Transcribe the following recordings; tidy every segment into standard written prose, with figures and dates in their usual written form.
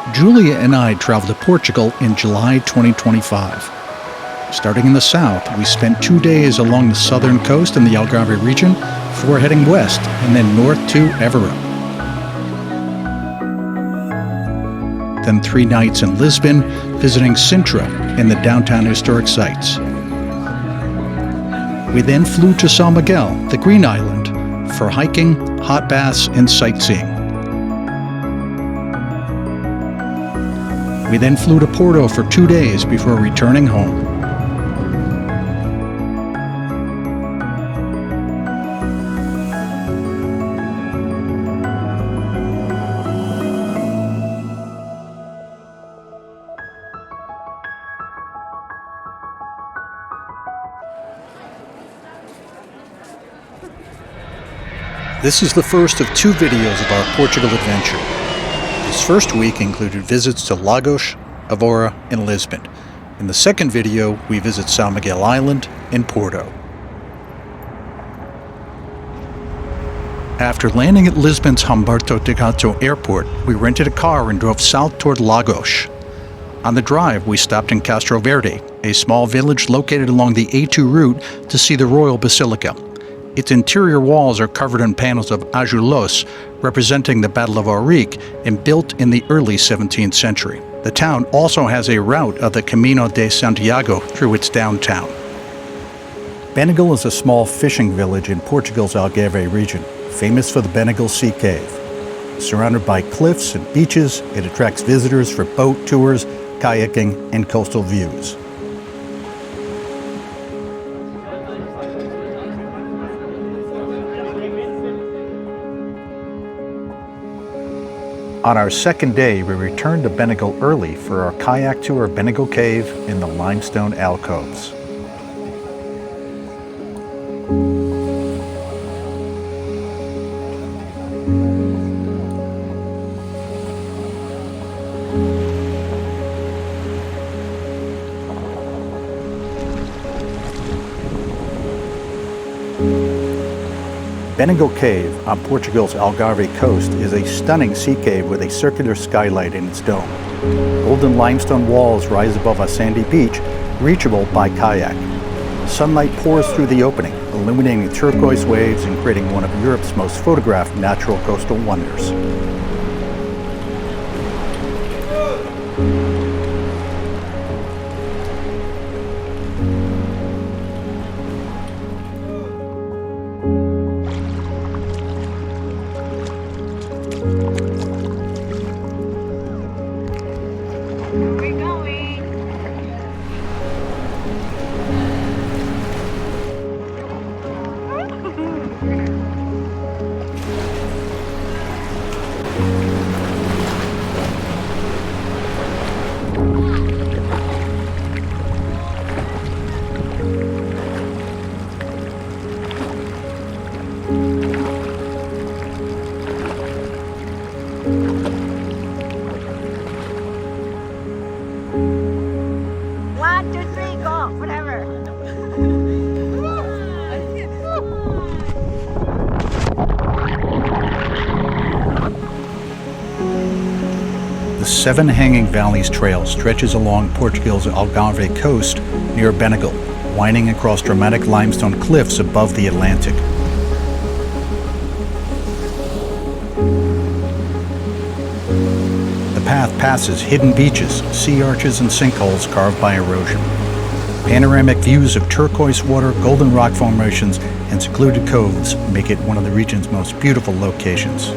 Julia and I traveled to Portugal in July 2025. Starting in the south, we spent 2 days along the southern coast in the Algarve region before heading west and then north to Evora. Then 3 nights in Lisbon, visiting Sintra and the downtown historic sites. We then flew to Sao Miguel, the Green Island, for hiking, hot baths, and sightseeing. We then flew to Porto for 2 days before returning home. This is the first of 2 videos of our Portugal adventure. This first week included visits to Lagos, Evora, and Lisbon. In the second video, we visit Sao Miguel Island and Porto. After landing at Lisbon's Humberto de Gato airport, we rented a car and drove south toward Lagos. On the drive, we stopped in Castro Verde, a small village located along the A2 route, to see the Royal Basilica. Its interior walls are covered in panels of azules, representing the Battle of Aurique and built in the early 17th century. The town also has a route of the Camino de Santiago through its downtown. Benegal is a small fishing village in Portugal's Algarve region, famous for the Benegal Sea Cave. Surrounded by cliffs and beaches, it attracts visitors for boat tours, kayaking, and coastal views. On our second day, we returned to Benegal early for our kayak tour of Benegal Cave and the limestone alcoves. Benegal Cave on Portugal's Algarve coast is a stunning sea cave with a circular skylight in its dome. Golden limestone walls rise above a sandy beach, reachable by kayak. Sunlight pours through the opening, illuminating turquoise waves and creating one of Europe's most photographed natural coastal wonders. The Seven Hanging Valleys Trail stretches along Portugal's Algarve coast near Benegal, winding across dramatic limestone cliffs above the Atlantic. The path passes hidden beaches, sea arches, and sinkholes carved by erosion. Panoramic views of turquoise water, golden rock formations, and secluded coves make it one of the region's most beautiful locations.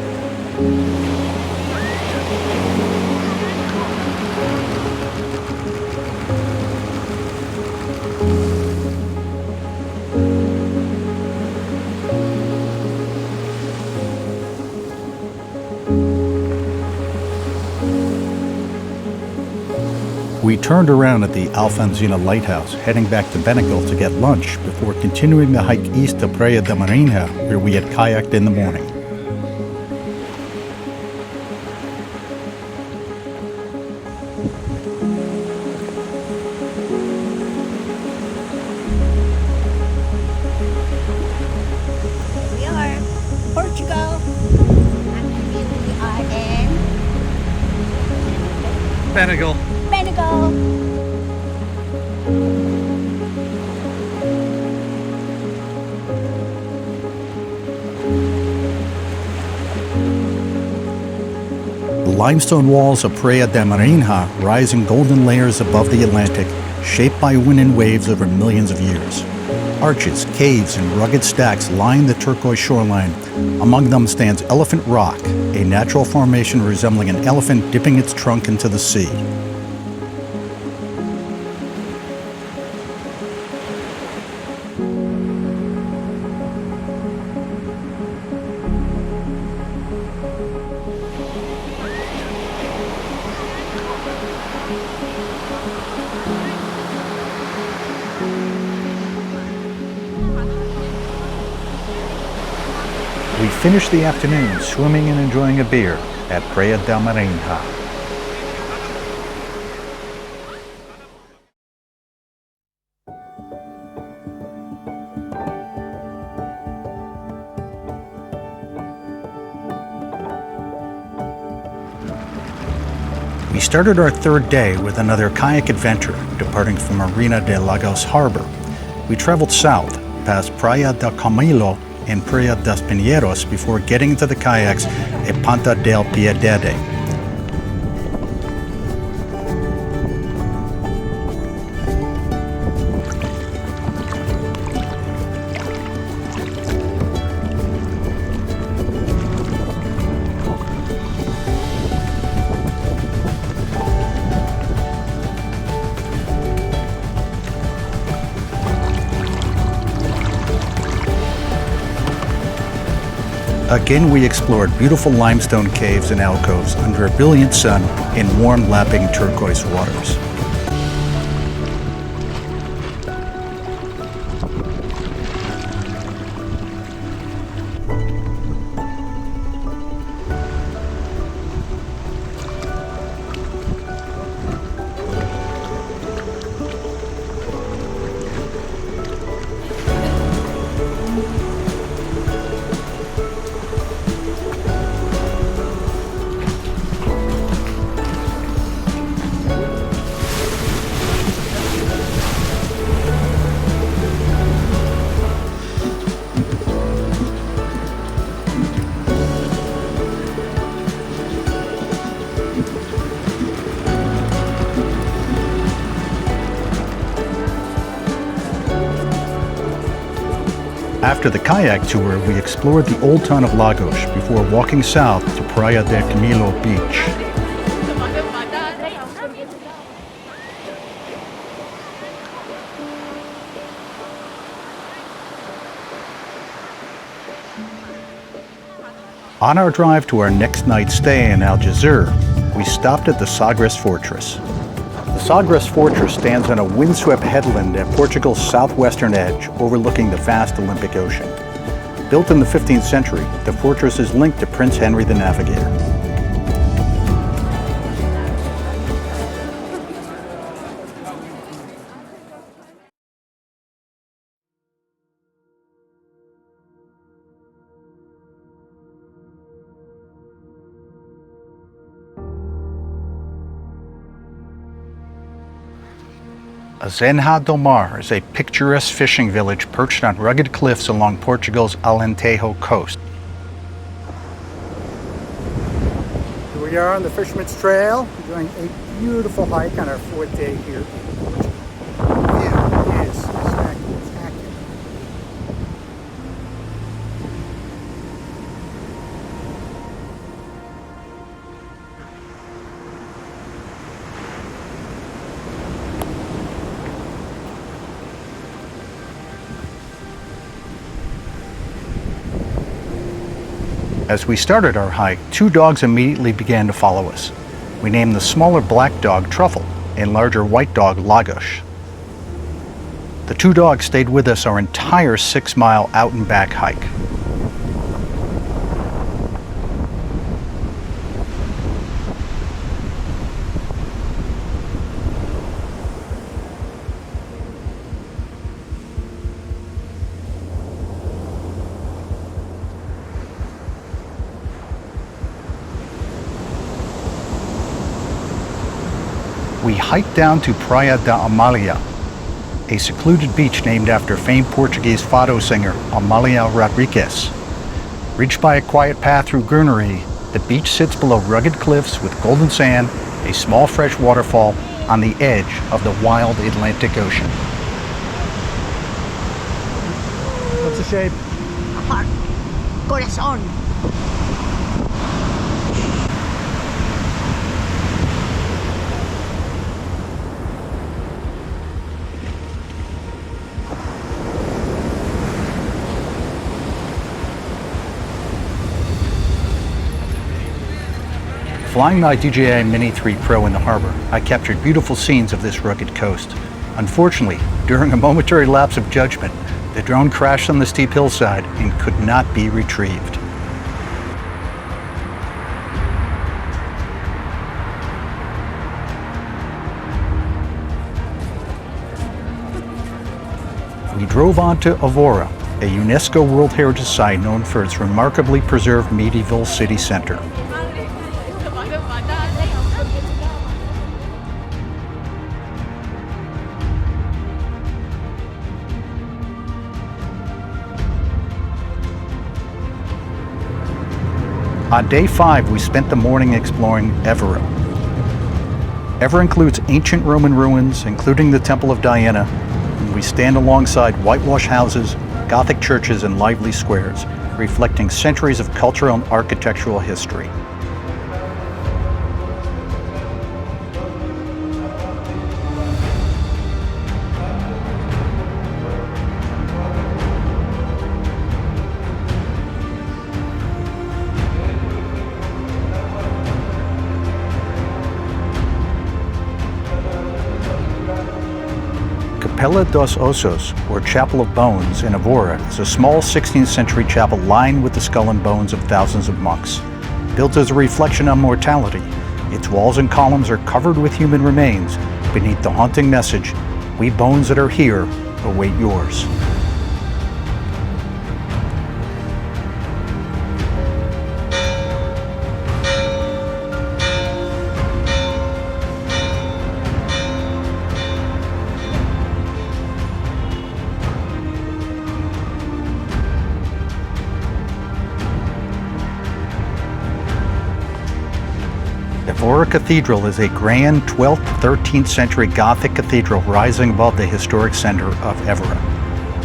We turned around at the Alfonsina Lighthouse, heading back to Benegal to get lunch before continuing the hike east to Praia da Marinha, where we had kayaked in the morning. We are Portugal, and we are in Benegal. Benegal. The limestone walls of Praia da Marinha rise in golden layers above the Atlantic, shaped by wind and waves over millions of years. Arches, caves, and rugged stacks line the turquoise shoreline. Among them stands Elephant Rock, a natural formation resembling an elephant dipping its trunk into the sea. We finished the afternoon swimming and enjoying a beer at Praia da Marinha. We started our third day with another kayak adventure, departing from Marina de Lagos Harbor. We traveled south, past Praia del Camilo and Praia das Pinheiros before getting into the kayaks at Ponta del Piedade. Again, we explored beautiful limestone caves and alcoves under a brilliant sun in warm, lapping turquoise waters. After the kayak tour, we explored the old town of Lagos before walking south to Praia del Camilo Beach. On our drive to our next night's stay in Algarve, we stopped at the Sagres Fortress. The Sagres Fortress stands on a windswept headland at Portugal's southwestern edge, overlooking the vast Olympic Ocean. Built in the 15th century, the fortress is linked to Prince Henry the Navigator. Azenha do Mar is a picturesque fishing village perched on rugged cliffs along Portugal's Alentejo coast. Here we are on the Fisherman's Trail, doing a beautiful hike on our fourth day here in Portugal. The view is spectacular. As we started our hike, two dogs immediately began to follow us. We named the smaller black dog Truffle and larger white dog Lagos. The two dogs stayed with us our entire 6-mile out and back hike. We hiked down to Praia da Amália, a secluded beach named after famed Portuguese fado singer Amália Rodrigues. Reached by a quiet path through greenery, the beach sits below rugged cliffs with golden sand, a small fresh waterfall on the edge of the wild Atlantic Ocean. What's the shape? A heart. Corazón. Flying my DJI Mini 3 Pro in the harbor, I captured beautiful scenes of this rugged coast. Unfortunately, during a momentary lapse of judgment, the drone crashed on the steep hillside and could not be retrieved. We drove on to Evora, a UNESCO World Heritage Site known for its remarkably preserved medieval city center. On day 5, we spent the morning exploring Evora. Evora includes ancient Roman ruins, including the Temple of Diana, and we stand alongside whitewashed houses, Gothic churches, and lively squares, reflecting centuries of cultural and architectural history. Capella dos Ossos, or Chapel of Bones, in Evora is a small 16th century chapel lined with the skull and bones of thousands of monks. Built as a reflection on mortality, its walls and columns are covered with human remains beneath the haunting message, "We bones that are here await yours." Evora Cathedral is a grand 12th-13th century Gothic cathedral rising above the historic center of Evora.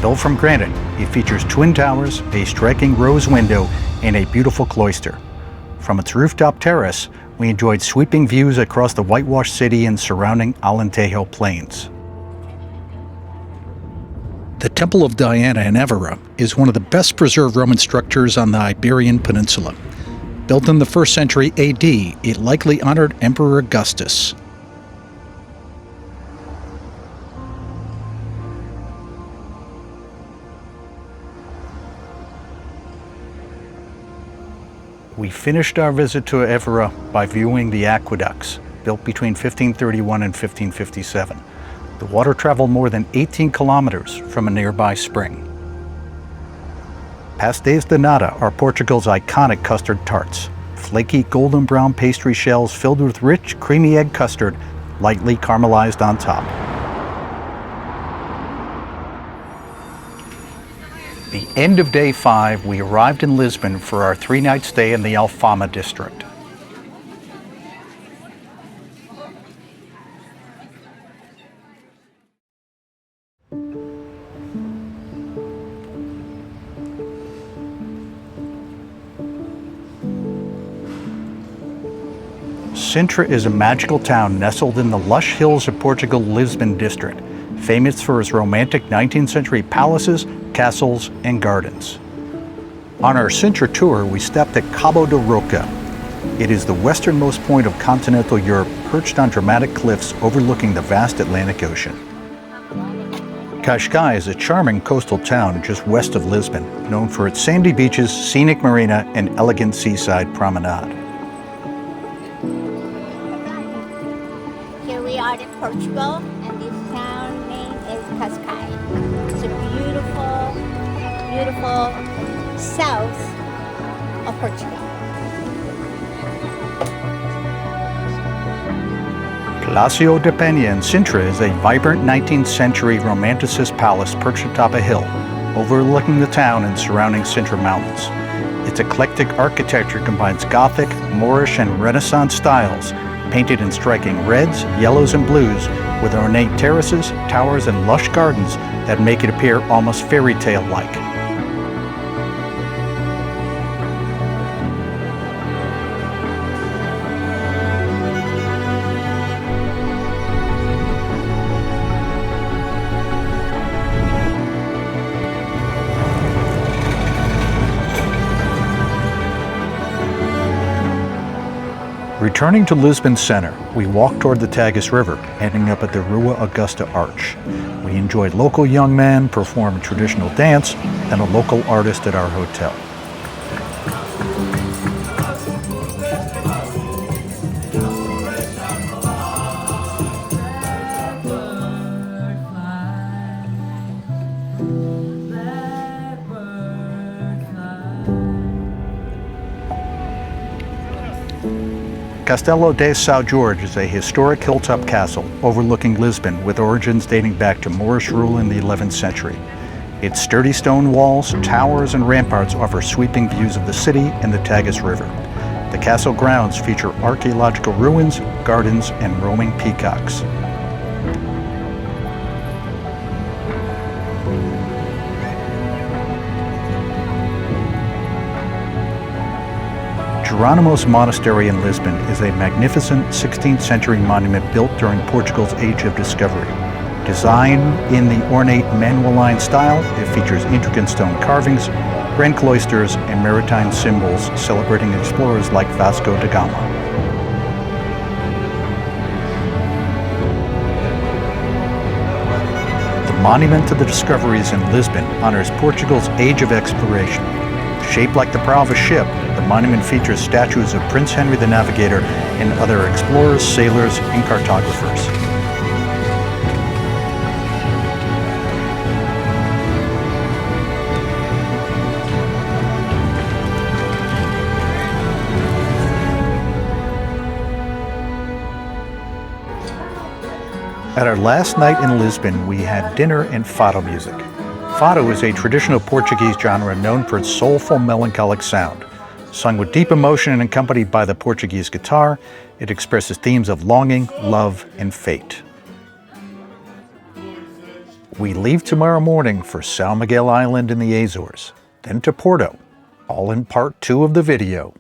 Built from granite, it features twin towers, a striking rose window, and a beautiful cloister. From its rooftop terrace, we enjoyed sweeping views across the whitewashed city and surrounding Alentejo plains. The Temple of Diana in Evora is one of the best preserved Roman structures on the Iberian Peninsula. Built in the 1st century AD, it likely honored Emperor Augustus. We finished our visit to Evora by viewing the aqueducts, built between 1531 and 1557. The water traveled more than 18 kilometers from a nearby spring. Pastéis de nata are Portugal's iconic custard tarts, flaky golden brown pastry shells filled with rich, creamy egg custard, lightly caramelized on top. The end of day 5, we arrived in Lisbon for our 3-night stay in the Alfama district. Sintra is a magical town nestled in the lush hills of Portugal's Lisbon district, famous for its romantic 19th century palaces, castles, and gardens. On our Sintra tour, we stopped at Cabo da Roca. It is the westernmost point of continental Europe, perched on dramatic cliffs overlooking the vast Atlantic Ocean. Cascia is a charming coastal town just west of Lisbon, known for its sandy beaches, scenic marina, and elegant seaside promenade. Here we are in Portugal, and this town name is Cascia. It's a beautiful, beautiful south of Portugal. Palacio de Peña in Sintra is a vibrant 19th century Romanticist palace perched atop a hill, overlooking the town and surrounding Sintra Mountains. Its eclectic architecture combines Gothic, Moorish, and Renaissance styles, painted in striking reds, yellows, and blues, with ornate terraces, towers, and lush gardens that make it appear almost fairy tale-like. Returning to Lisbon Center, we walked toward the Tagus River, ending up at the Rua Augusta Arch. We enjoyed local young men perform a traditional dance and a local artist at our hotel. Castelo de São Jorge is a historic hilltop castle overlooking Lisbon with origins dating back to Moorish rule in the 11th century. Its sturdy stone walls, towers, and ramparts offer sweeping views of the city and the Tagus River. The castle grounds feature archaeological ruins, gardens, and roaming peacocks. Jeronimo's Monastery in Lisbon is a magnificent 16th century monument built during Portugal's Age of Discovery. Designed in the ornate Manueline style, it features intricate stone carvings, grand cloisters, and maritime symbols celebrating explorers like Vasco da Gama. The Monument to the Discoveries in Lisbon honors Portugal's Age of Exploration. Shaped like the prow of a ship, the monument features statues of Prince Henry the Navigator and other explorers, sailors, and cartographers. At our last night in Lisbon, we had dinner and fado music. Fado is a traditional Portuguese genre known for its soulful, melancholic sound. Sung with deep emotion and accompanied by the Portuguese guitar, it expresses themes of longing, love, and fate. We leave tomorrow morning for Sao Miguel Island in the Azores, then to Porto, all in part 2 of the video.